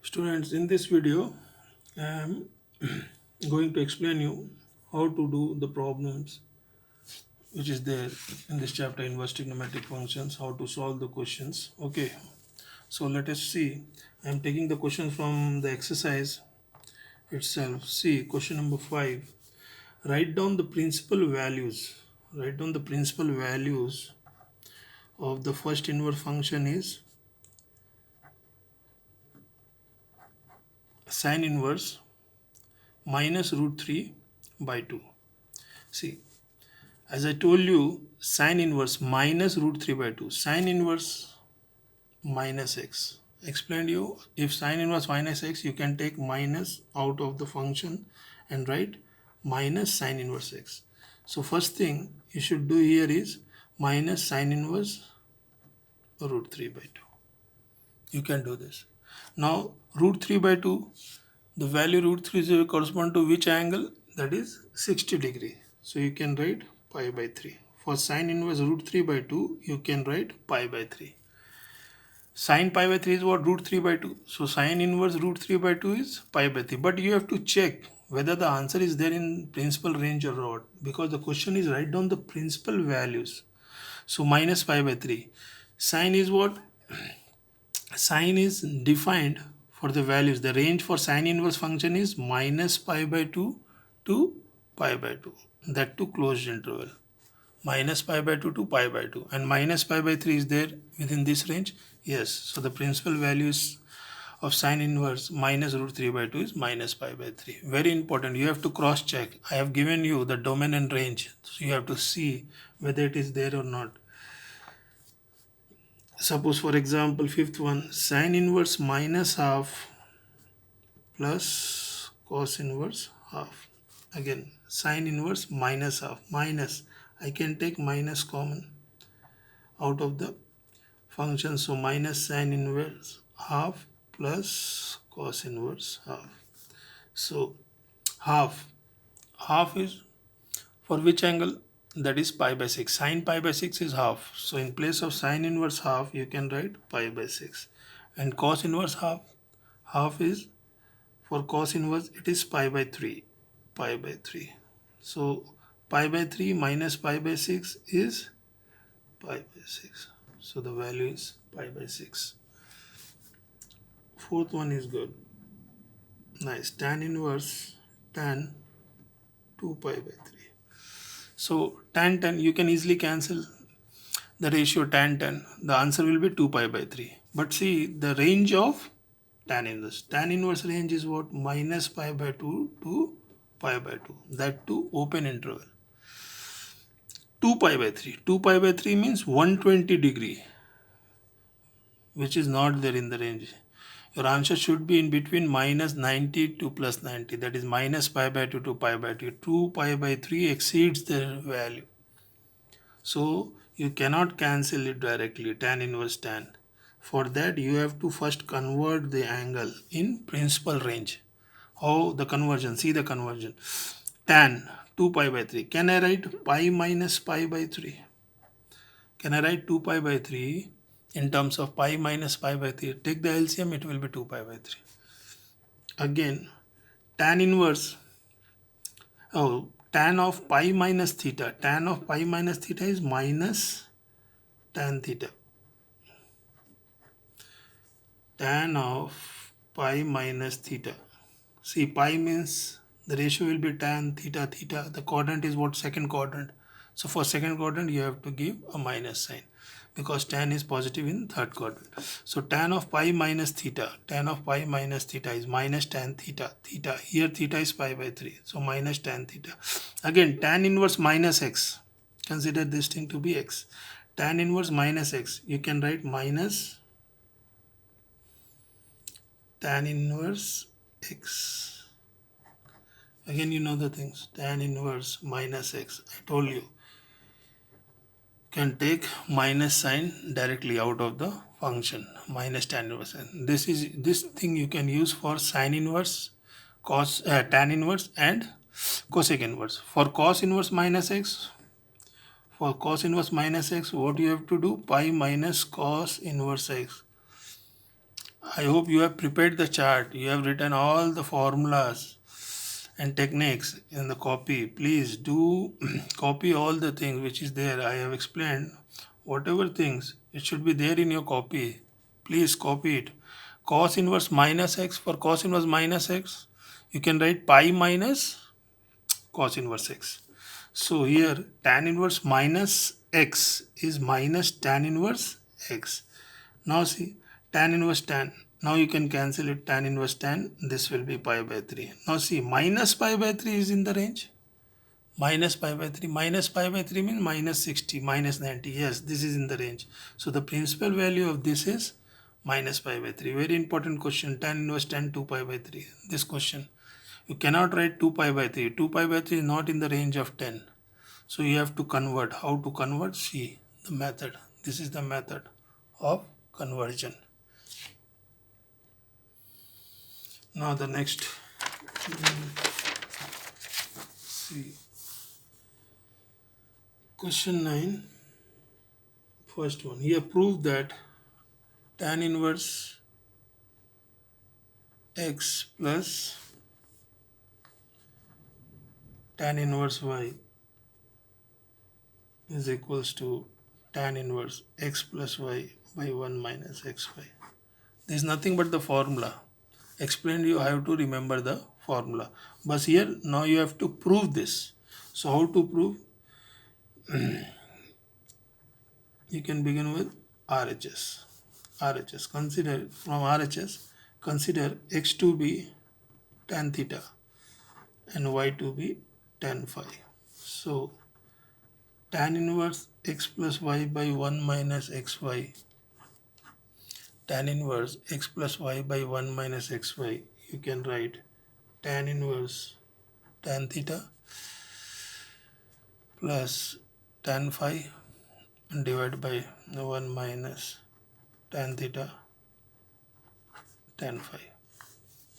Students, in this video, I am going to explain you how to do the problems which is there in this chapter, inverse trigonometric functions, how to solve the questions. Okay, so let us see. I am taking the question from the exercise itself. See, question number 5. Write down the principal values. Write down the principal values of the first inverse function is sine inverse minus root 3 by 2. See, as I told you, sine inverse minus root 3 by 2. Sine inverse minus x. Explained you, if sine inverse minus x, you can take minus out of the function and write minus sine inverse x. So first thing you should do here is minus sine inverse root 3 by 2. You can do this. Now root 3 by 2, the value root 3 will correspond to which angle? That is 60 degree. So you can write pi by 3. For sine inverse root 3 by 2, you can write pi by 3. Sine pi by 3 is what? Root 3 by 2. So sine inverse root 3 by 2 is pi by 3. But you have to check whether the answer is there in principal range or not. Because the question is write down the principal values. So minus pi by 3. Sine is what? Sine is defined for the values. The range for sine inverse function is minus pi by 2 to pi by 2. That to closed interval. Minus pi by 2 to pi by 2. And minus pi by 3 is there within this range? Yes. So the principal values of sine inverse minus root 3 by 2 is minus pi by 3. Very important. You have to cross check. I have given you the domain and range. So you have to see whether it is there or not. Suppose for example, fifth one, sine inverse minus half plus cos inverse half. Again, sine inverse minus half. Minus, I can take minus common out of the function. So minus sine inverse half plus cos inverse half. So half is for which angle? That is pi by 6. Sine pi by 6 is half. So in place of sine inverse half, you can write pi by 6. And cos inverse half is for cos inverse, it is pi by 3. Pi by 3. So pi by 3 minus pi by 6 is pi by 6. So the value is pi by 6. Fourth one is good. Nice. Tan inverse tan 2 pi by 3. So tan, you can easily cancel the ratio tan. The answer will be 2 pi by 3. But see the range of tan inverse. Tan inverse range is what? Minus pi by 2 to pi by 2. That to open interval. 2 pi by 3. 2 pi by 3 means 120 degree, which is not there in the range. Your answer should be in between minus 90 to plus 90. That is minus pi by 2 to pi by 2. 2 pi by 3 exceeds the value. So you cannot cancel it directly, tan inverse tan. For that you have to first convert the angle in principal range. How the conversion? See the conversion. Tan 2 pi by 3. Can I write pi minus pi by 3? Can I write 2 pi by 3 in terms of pi minus pi by 3? Take the LCM, it will be 2 pi by 3. Again, tan inverse, tan of pi minus theta. Tan of pi minus theta is minus tan theta. Tan of pi minus theta. See, pi means the ratio will be tan theta theta. The quadrant is what? Second quadrant. So for second quadrant you have to give a minus sign because tan is positive in third quadrant. So tan of pi minus theta. Tan of pi minus theta is minus tan theta. Theta. Here theta is pi by 3. So minus tan theta. Again, tan inverse minus x. Consider this thing to be x. Tan inverse minus x. You can write minus tan inverse x. Again, you know the things. Tan inverse minus x. I told you. Can take minus sign directly out of the function. Minus tan inverse. This thing you can use for sine inverse, tan inverse, and cosec inverse. For cos inverse minus x. For cos inverse minus x, what you have to do? Pi minus cos inverse x. I hope you have prepared the chart. You have written all the formulas and techniques in the copy. Please do copy all the things which is there. I have explained whatever things it should be there in your copy. Please copy it. Cos inverse minus x, for cos inverse minus x, you can write pi minus cos inverse x. So here tan inverse minus x is minus tan inverse x. Now see tan inverse tan. Now you can cancel it, tan inverse tan. This will be pi by 3. Now see minus pi by 3 is in the range. Minus pi by 3. Minus pi by 3 means minus 60, minus 90. Yes, this is in the range. So the principal value of this is minus pi by 3. Very important question. Tan inverse tan 2 pi by 3. This question. You cannot write 2 pi by 3. 2 pi by 3 is not in the range of 10. So you have to convert. How to convert? See the method. This is the method of conversion. Now the next. See. Question 9. First one. Here prove that tan inverse x plus tan inverse y is equals to tan inverse x plus y by 1 minus xy. This is nothing but the formula. Explained you have to remember the formula. But here now you have to prove this. So how to prove? You can begin with RHS. RHS. Consider from RHS, consider x to be tan theta and y to be tan phi. So tan inverse x plus y by 1 minus xy, tan inverse x plus y by 1 minus xy, you can write tan inverse tan theta plus tan phi divided by 1 minus tan theta tan phi.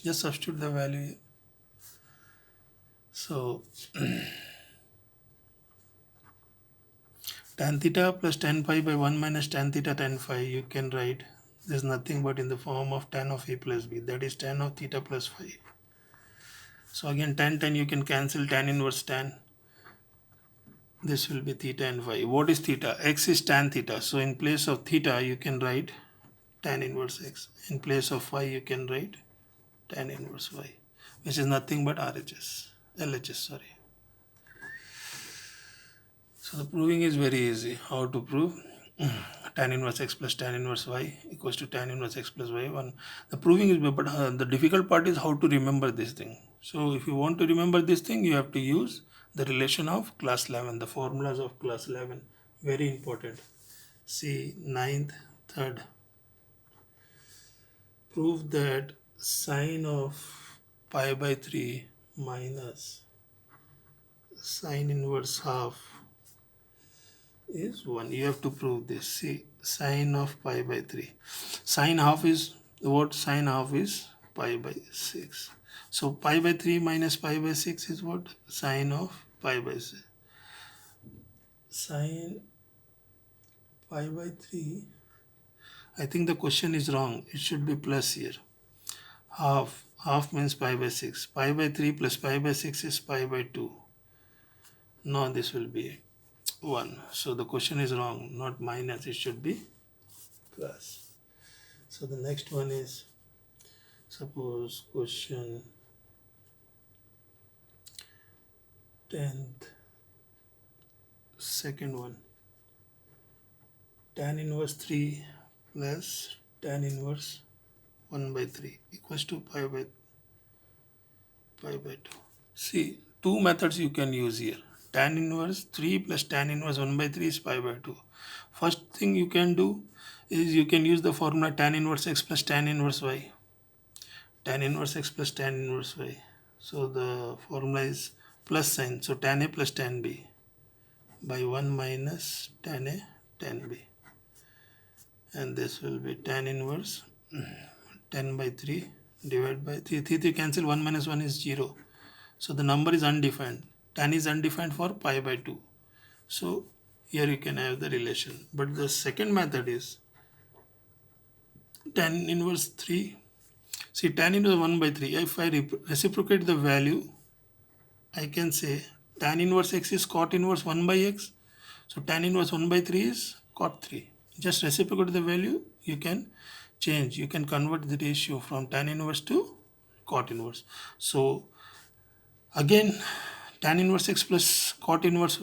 Just substitute the value here. So tan theta plus tan phi by 1 minus tan theta tan phi, you can write this is nothing but in the form of tan of a plus b, that is tan of theta plus phi. So again tan you can cancel tan inverse tan. This will be theta and phi. What is theta? X is tan theta. So in place of theta you can write tan inverse x. In place of phi you can write tan inverse y, which is nothing but LHS, sorry. So the proving is very easy. How to prove? Tan inverse x plus tan inverse y equals to tan inverse x plus y 1. The proving is, but the difficult part is how to remember this thing. So if you want to remember this thing, you have to use the relation of class 11, the formulas of class 11. Very important. See 9th, 3rd. Prove that sine of pi by 3 minus sine inverse half is 1. You have to prove this. See, sine of pi by 3. Sine half is what? Sine half is pi by 6. So pi by 3 minus pi by 6 is what? Sine of pi by 6. Sine pi by 3. I think the question is wrong. It should be plus here. Half. Half means pi by 6. Pi by 3 plus pi by 6 is pi by 2. No, this will be 1. So the question is wrong, not minus, it should be plus. So the next one is, suppose question 10th, second one. Tan inverse 3 plus tan inverse 1 by 3 equals to pi by 2. See, two methods you can use here. Tan inverse 3 plus tan inverse 1 by 3 is pi by 2. First thing you can do is you can use the formula tan inverse x plus tan inverse y. Tan inverse x plus tan inverse y. So the formula is plus sign. So tan a plus tan b by 1 minus tan a tan b. And this will be tan inverse 10 by 3 divided by 3. 3 cancel, 1 minus 1 is 0. So the number is undefined. Tan is undefined for pi by 2. So here you can have the relation. But the second method is tan inverse 3. See, tan inverse 1 by 3. If I reciprocate the value, I can say tan inverse x is cot inverse 1 by x. So tan inverse 1 by 3 is cot 3. Just reciprocate the value, you can change. You can convert the ratio from tan inverse to cot inverse. So again, tan inverse x plus cot inverse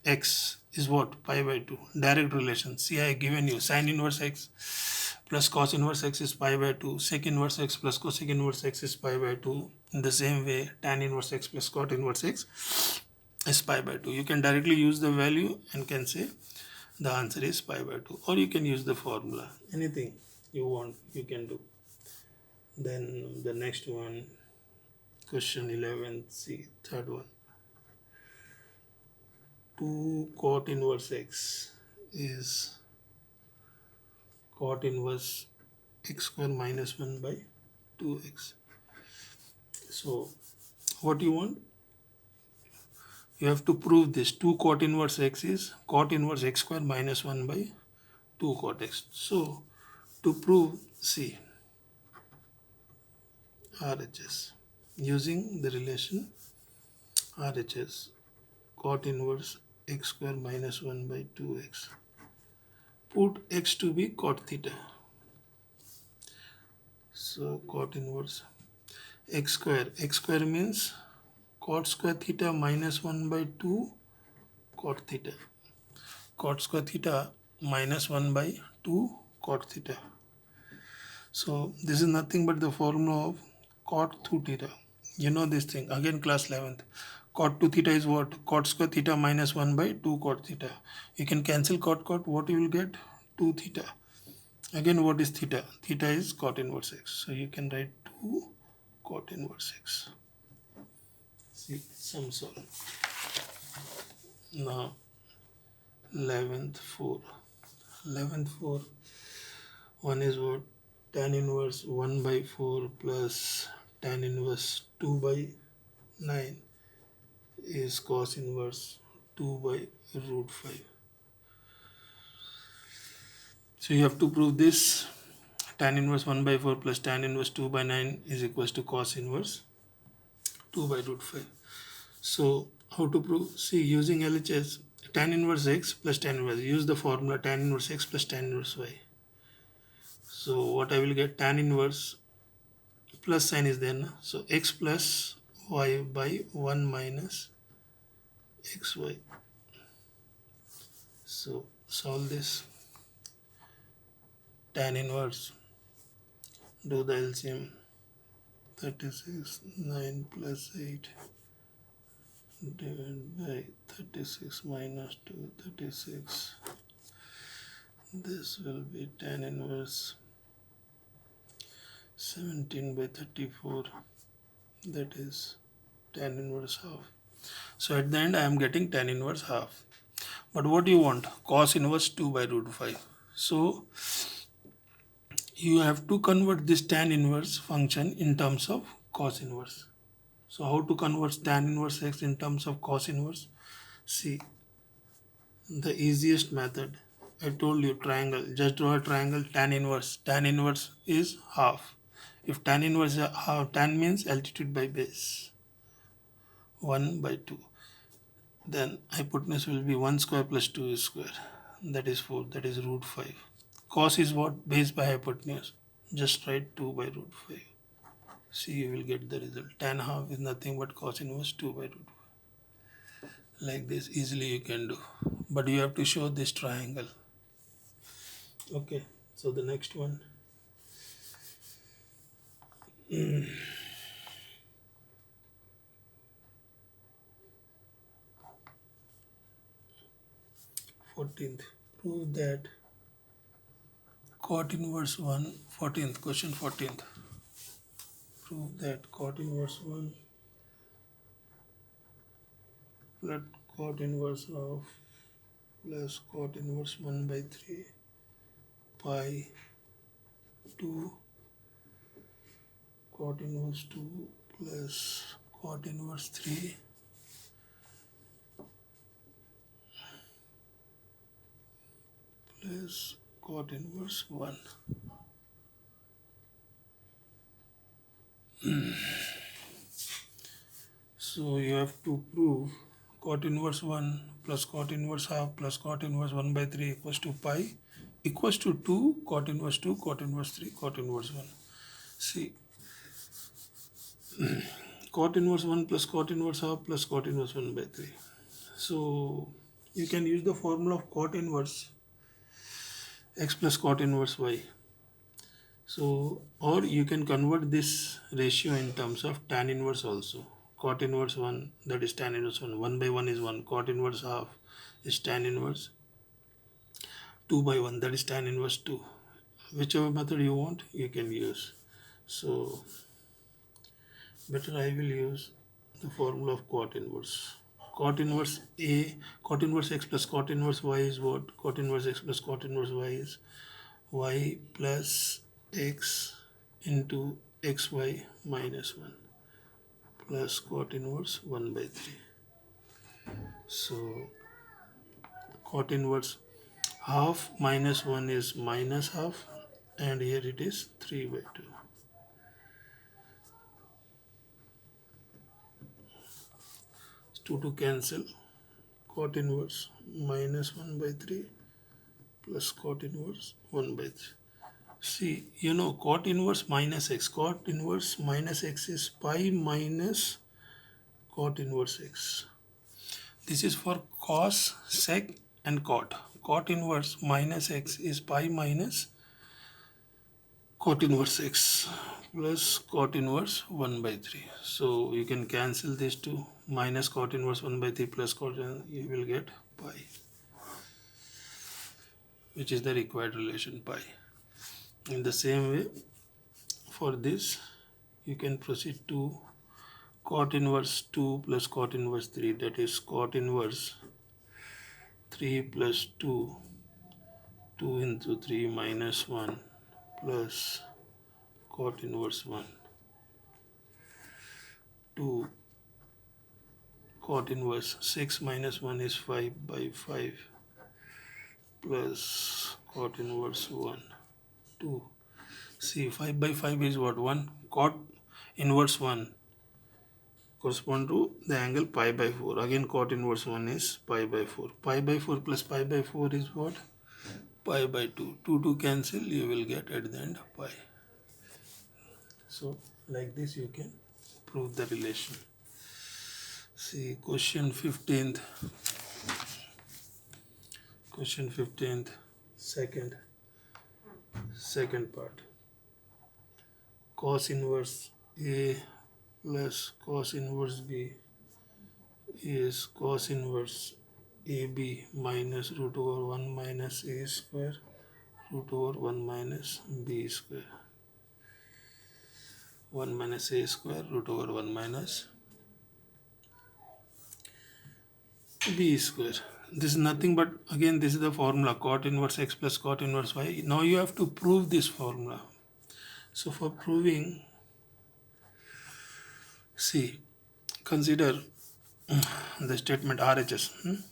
x is what? Pi by 2. Direct relation. See, I given you sin inverse x plus cos inverse x is pi by 2. Sec inverse x plus cosec inverse x is pi by 2. In the same way, tan inverse x plus cot inverse x is pi by 2. You can directly use the value and can say the answer is pi by 2. Or you can use the formula. Anything you want, you can do. Then the next one, question 11, see, third one. 2 cot inverse x is cot inverse x square minus 1 by 2x. So what you want? You have to prove this. 2 cot inverse x is cot inverse x square minus 1 by 2 cot x. So to prove, see, RHS using the relation RHS, cot inverse x square minus 1 by 2x. Put x to be cot theta. So cot inverse x square means cot square theta minus 1 by 2 cot theta. Cot square theta minus 1 by 2 cot theta. So this is nothing but the formula of cot 2 theta. You know this thing. Again class 11th. Cot 2 theta is what? Cot square theta minus 1 by 2 cot theta. You can cancel cot. What you will get? 2 theta. Again, what is theta? Theta is cot inverse x. So you can write 2 cot inverse x. See, sum solve. Now 11th 4. 11th 4. One is what? Tan inverse 1 by 4 plus tan inverse 2 by 9 is cos inverse 2 by root 5. So you have to prove this. Tan inverse 1 by 4 plus tan inverse 2 by 9 is equals to cos inverse 2 by root 5. So how to prove? See, using LHS, tan inverse x plus tan inverse. Use the formula tan inverse x plus tan inverse y. So what I will get? Tan inverse plus sign is there. So x plus y by 1 minus xy. So solve this. Tan inverse. Do the LCM. 36, 9 plus 8 divided by 36 minus 2, 36. This will be tan inverse 17 by 34. That is tan inverse half. So at the end I am getting tan inverse half. But what do you want? Cos inverse 2 by root 5. So you have to convert this tan inverse function in terms of cos inverse. So how to convert tan inverse x in terms of cos inverse? See, the easiest method, I told you, triangle. Just draw a triangle, tan inverse. Tan inverse is half. If tan inverse is half, tan means altitude by base. 1 by 2. Then hypotenuse will be 1 square plus 2 square. That is 4. That is root 5. Cos is what? Base by hypotenuse. Just write 2 by root 5. See, you will get the result. Tan half is nothing but cos inverse 2 by root 5. Like this, easily you can do. But you have to show this triangle. Okay, so the next one. 14th. Prove that cot inverse 1. 14th. Question 14th. Prove that cot inverse 1 plus cot inverse of plus cot inverse 1 by 3 pi 2 cot inverse 2 plus cot inverse 3 plus cot inverse 1. So you have to prove cot inverse 1 plus cot inverse half plus cot inverse 1 by 3 equals to pi equals to 2 cot inverse 2 cot inverse 3 cot inverse 1. See, cot inverse 1 plus cot inverse half plus cot inverse 1 by 3. So you can use the formula of cot inverse x plus cot inverse y. So, or you can convert this ratio in terms of tan inverse also. Cot inverse 1, that is tan inverse 1. 1 by 1 is 1. Cot inverse half is tan inverse 2 by 1, that is tan inverse 2. Whichever method you want, you can use. So, better I will use the formula of cot inverse. Cot inverse A, cot inverse x plus cot inverse y is what? Cot inverse x plus cot inverse y is y plus x into xy minus 1 plus cot inverse 1 by 3. So cot inverse half minus 1 is minus half, and here it is 3 by 2. 2 to cancel, cot inverse minus 1 by 3 plus cot inverse 1 by 3. See, you know, cot inverse minus x. Cot inverse minus x is pi minus cot inverse x. This is for cos, sec and cot. Cot inverse minus x is pi minus cot inverse x plus cot inverse 1 by 3. So you can cancel this to minus cot inverse 1 by 3 plus cot, you will get pi, which is the required relation pi. In the same way, for this you can proceed to cot inverse 2 plus cot inverse 3, that is cot inverse 3 plus 2, 2 into 3 minus 1 plus cot inverse 1, 2 cot inverse 6 minus 1 is 5 by 5 plus cot inverse 1, 2. See, 5 by 5 is what? 1. Cot inverse 1 correspond to the angle pi by 4. Again, cot inverse 1 is pi by 4. Pi by 4 plus pi by 4 is what? Pi by 2. 2 to cancel, you will get at the end pi. So, like this you can prove the relation. See, question 15th. Question 15th, second part. Cos inverse A plus cos inverse B is cos inverse AB minus root over 1 minus A square root over 1 minus B square. 1 minus A square root over 1 minus B square. This is nothing but, again, this is the formula cot inverse x plus cot inverse y. Now you have to prove this formula. So for proving, see, consider the statement RHS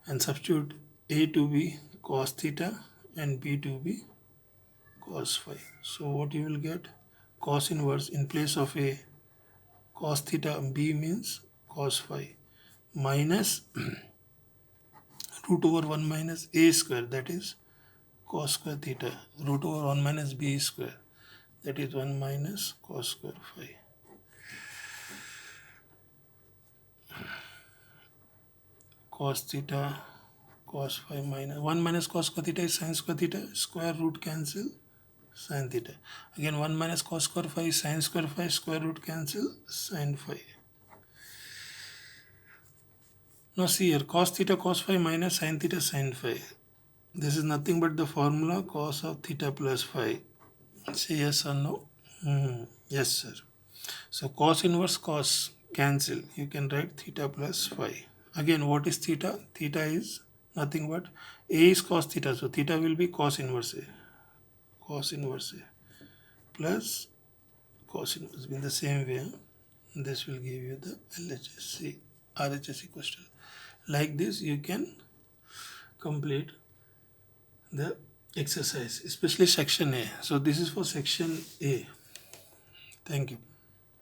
and substitute A to be cos theta and B to be cos phi. So what you will get? Cos inverse in place of A, cos theta, B means cos phi, minus root over 1 minus A square, that is cos square theta, root over 1 minus B square, that is 1 minus cos square phi. Cos theta, cos phi minus 1 minus cos square theta is sin square theta, square root cancel, sin theta. Again 1 minus cos square phi is sin square phi, square root cancel, sin phi. Now see here, cos theta cos phi minus sin theta sin phi. This is nothing but the formula cos of theta plus phi. Say yes or no? Yes, sir. So cos inverse cos cancel. You can write theta plus phi. Again, what is theta? Theta is nothing but A is cos theta. So theta will be cos inverse A. Cos inverse A plus cos inverse B. In the same way, this will give you the LHS. See, RHS equals to. Like this, you can complete the exercise, especially section A. So this is for section A. Thank you.